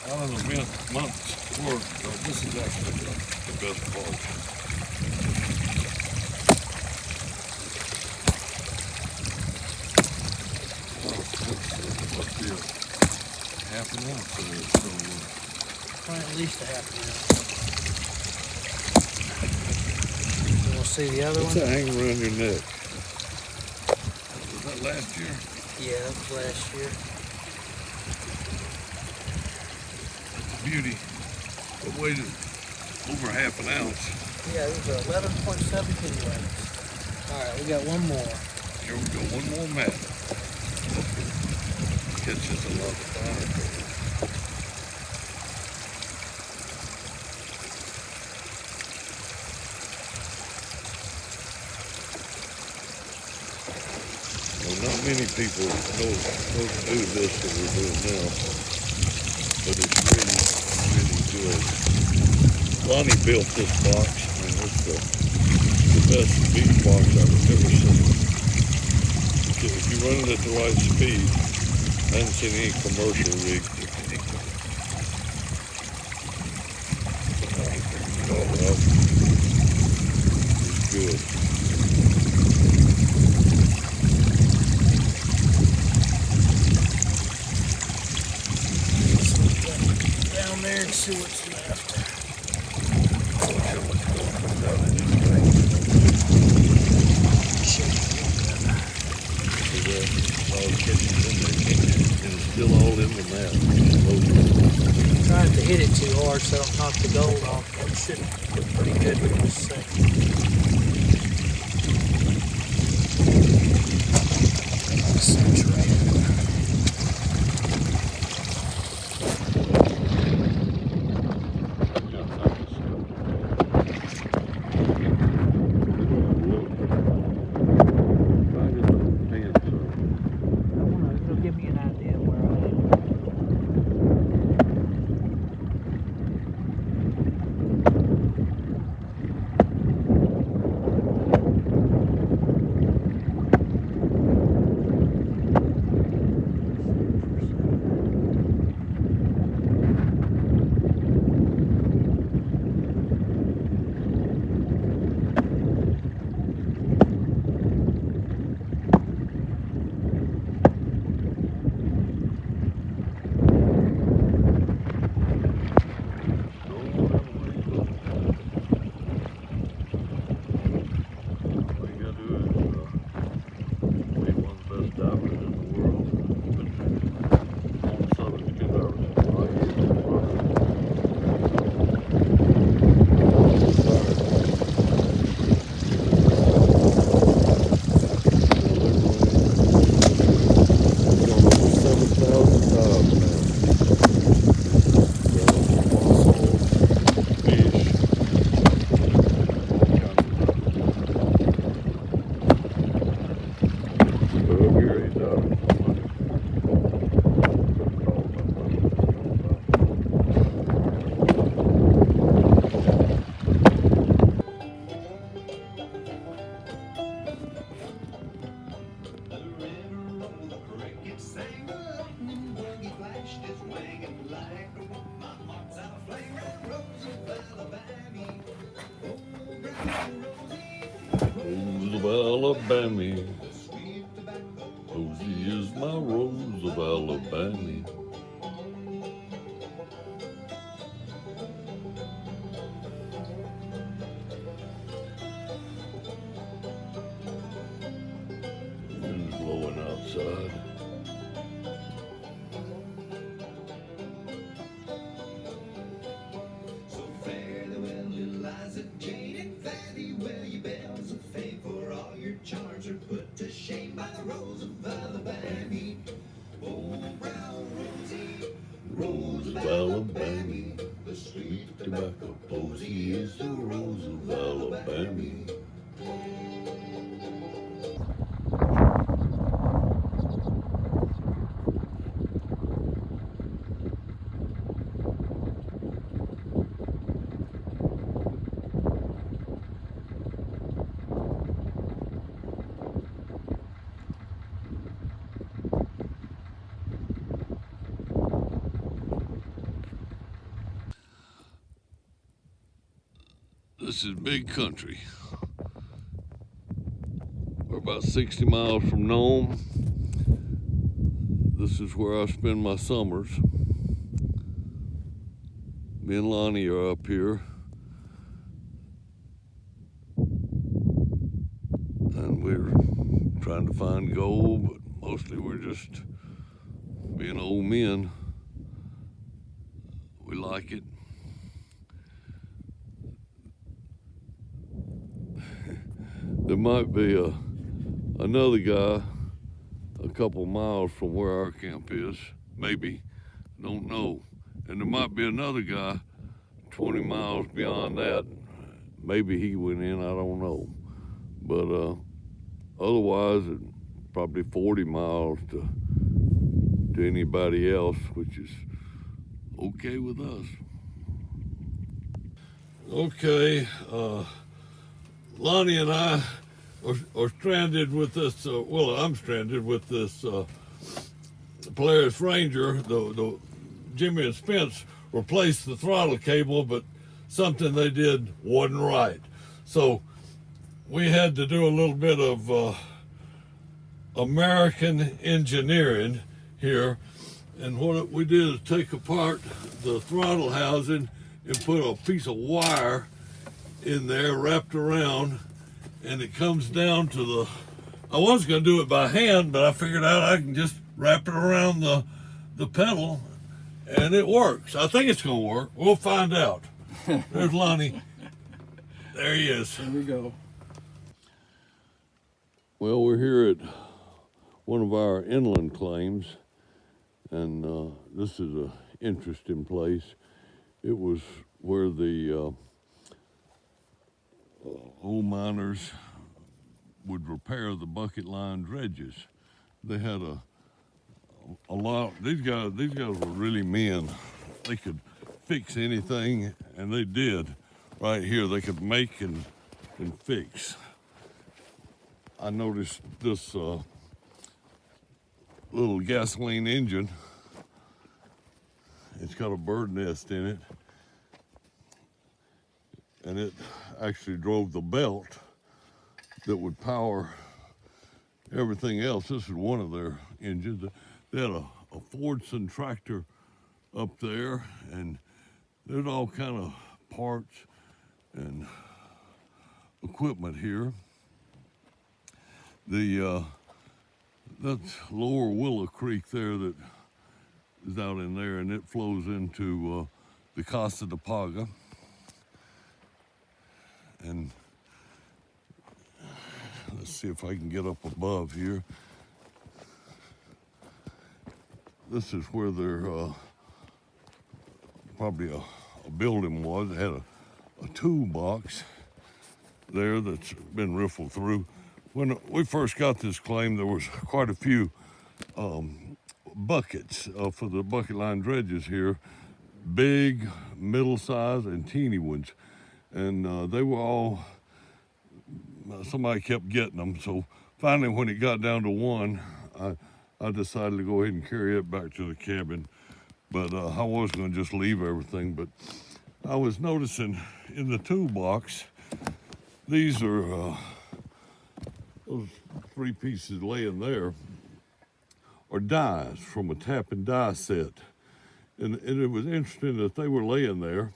Out of the month's work, this is actually the best part. Must be a half an ounce of it. So, Probably at least a half an ounce. You want to see the other what's one? that hanging around your neck? Was that last year? Yeah, that was last year. Beauty. It weighed over half an ounce. Yeah, it was 11.7 kilograms. All right, we got one more. Here we go, one more mat. Catches a lot of fire. Well, not many people know to do this that we're doing now, but it's really good. Lonnie built this box, and it's the best beach box I've ever seen. If you run it at the right speed, I haven't seen any commercial rig. It's good. Down there and see what's left. It's still all in the mat. I'm trying to hit it too hard so I don't knock the gold off. That should look pretty good in a second. It'll give me an idea where I am. Rose of Alabama. Rosie is my Rose of Alabama. Wind's blowing outside. Put to shame by the Rose of Alabama. Old brown Rosie, Rose of Alabama. The sweet tobacco posy is the Rose of Alabama. This is big country. We're about 60 miles from Nome. This is where I spend my summers. Me and Lonnie are up here. And we're trying to find gold, but mostly we're just being old men. We like it. There might be another guy a couple miles from where our camp is, maybe, don't know. And there might be another guy 20 miles beyond that. Maybe he went in, I don't know. But otherwise, it's probably 40 miles to anybody else, which is okay with us. Okay, Lonnie and I are stranded with this, well, I'm stranded with this Polaris Ranger. The Jimmy and Spence replaced the throttle cable, but something they did wasn't right. So we had to do a little bit of American engineering here. And what we did is take apart the throttle housing and put a piece of wire in there wrapped around, and it comes down to the, I was gonna do it by hand, but I figured out I can just wrap it around the pedal and it works. I think it's gonna work. We'll find out. There's Lonnie. There he is. Here we go. Well, we're here at one of our inland claims, and this is an interesting place. It was where the old miners would repair the bucket line dredges. They had a lot. These guys were really men. They could fix anything, and they did. Right here, they could make and fix. I noticed this little gasoline engine. It's got a bird nest in it, and it actually drove the belt that would power everything else. This is one of their engines. They had a Fordson tractor up there, and there's all kind of parts and equipment here. That's Lower Willow Creek there that is out in there, and it flows into the Casa de Paga. And let's see if I can get up above here. This is where their probably a building was. It had a toolbox there that's been riffled through. When we first got this claim, there was quite a few buckets for the bucket line dredges here, big, middle size, and teeny ones. And they were all, somebody kept getting them. So finally, when it got down to one, I decided to go ahead and carry it back to the cabin. But I was gonna just leave everything. But I was noticing in the toolbox, these are, those three pieces laying there are dies from a tap and die set. And it was interesting that they were laying there,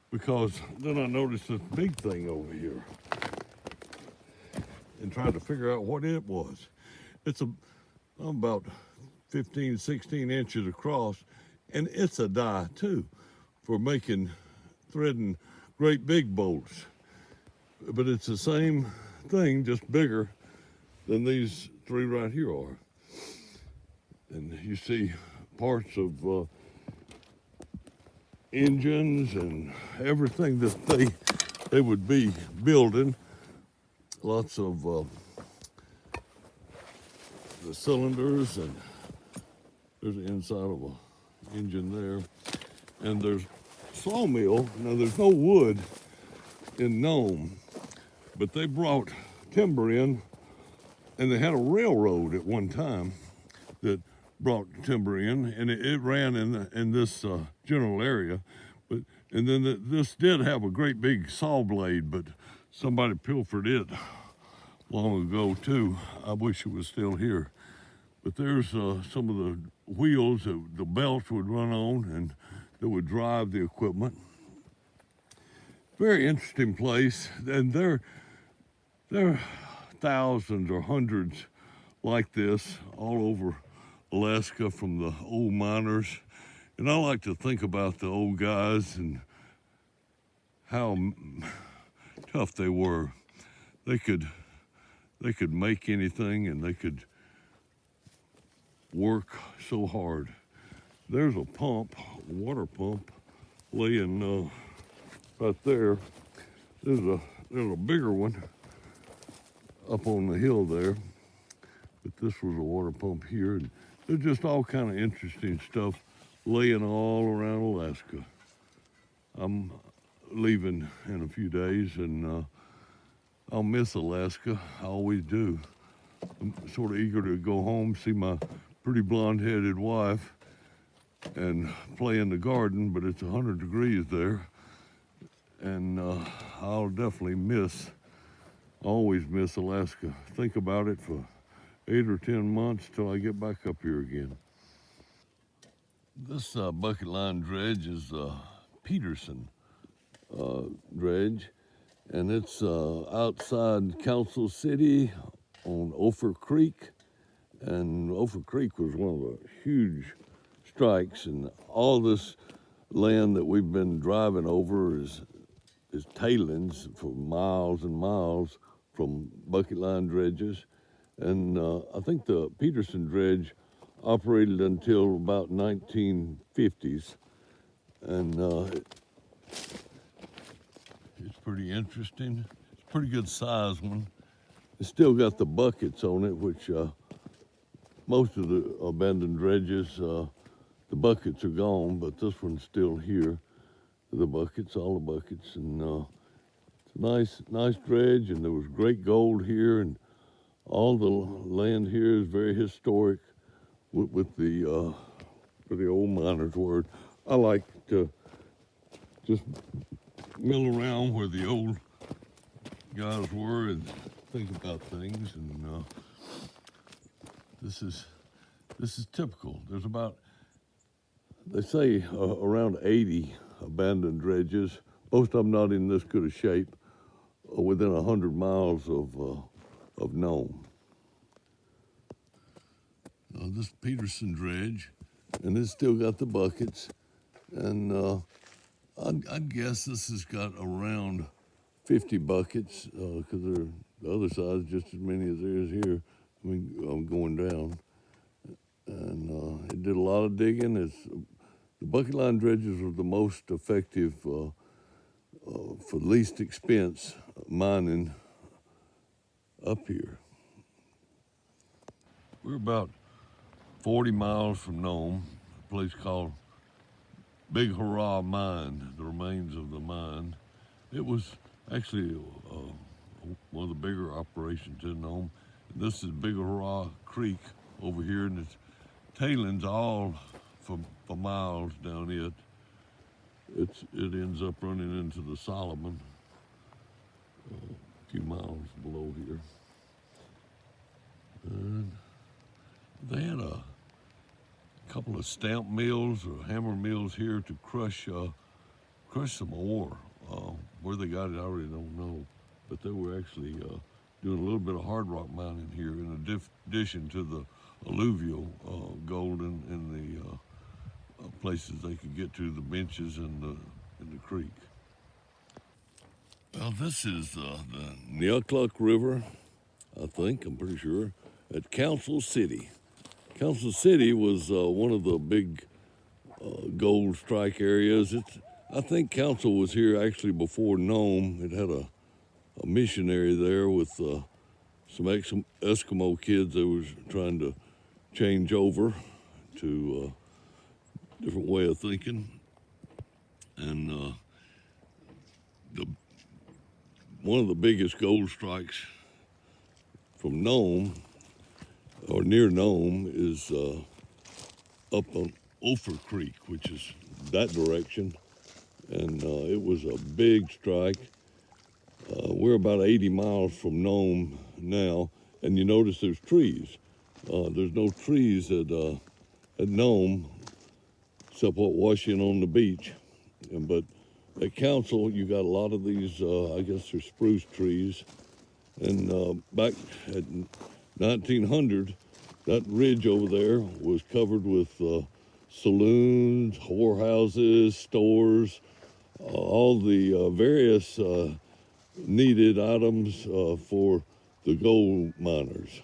because then I noticed this big thing over here and tried to figure out what it was. It's about 15, 16 inches across, and it's a die too for making, threading great big bolts. But it's the same thing, just bigger than these three right here are. And you see parts of engines and everything that they would be building. Lots of the cylinders, and there's the inside of an engine there. And there's sawmill. Now there's no wood in Nome, but they brought timber in, and they had a railroad at one time that brought timber in, and it ran in this general area. But And then this did have a great big saw blade, but somebody pilfered it long ago too. I wish it was still here. But there's some of the wheels that the belts would run on and that would drive the equipment. Very interesting place. And there are thousands or hundreds like this all over Alaska from the old miners. And I like to think about the old guys and how tough they were. They could make anything, and they could work so hard. There's a pump, a water pump, laying right there. There's a bigger one up on the hill there, but this was a water pump here. And there's just all kind of interesting stuff laying all around Alaska. I'm leaving in a few days, and I'll miss Alaska. I always do. I'm sort of eager to go home, see my pretty blonde-headed wife, and play in the garden, but it's 100 degrees there. And I'll definitely always miss Alaska. Think about it for 8 or 10 months till I get back up here again. This bucket line dredge is Peterson dredge, and it's outside Council City on Ophir Creek. And Ophir Creek was one of the huge strikes, and all this land that we've been driving over is tailings for miles and miles from bucket line dredges. And I think the Peterson dredge operated until about 1950s, and it's pretty interesting. It's a pretty good size one. It's still got the buckets on it, which most of the abandoned dredges, the buckets are gone, but this one's still here. The buckets, all the buckets, and it's a nice dredge, and there was great gold here, and all the land here is very historic with the for the old miners' word. I like to just mill around where the old guys were and think about things, and this is typical. There's about, they say, around 80 abandoned dredges. Most of them not in this good a shape, within 100 miles of Nome. This Peterson dredge, and it's still got the buckets, and I'd guess this has got around 50 buckets, because the other side is just as many as there is here. I mean, I'm going down, and it did a lot of digging. The bucket line dredges were the most effective for least expense mining up here. We're about 40 miles from Nome, a place called Big Hurrah Mine, the remains of the mine. It was actually one of the bigger operations in Nome. This is Big Hurrah Creek over here, and it's tailings all for miles down it. It ends up running into the Solomon, a few miles below here. And they had a couple of stamp mills or hammer mills here to crush some ore. Where they got it, I really don't know. But they were actually doing a little bit of hard rock mining here, in addition to the alluvial gold in the places they could get to, the benches and the creek. Well, this is the Neocluck River, I think, I'm pretty sure, at Council City. Council City was one of the big gold strike areas. I think Council was here actually before Nome. It had a missionary there with some Eskimo kids that was trying to change over to a different way of thinking. And one of the biggest gold strikes from Nome, or near Nome, is up on Ophir Creek, which is that direction. and it was a big strike. We're about 80 miles from Nome now, and you notice there's trees. There's no trees at Nome except what washing on the beach. But at Council, you got a lot of these, I guess they're spruce trees. And back at 1900, that ridge over there was covered with saloons, whorehouses, stores, all the various needed items for the gold miners.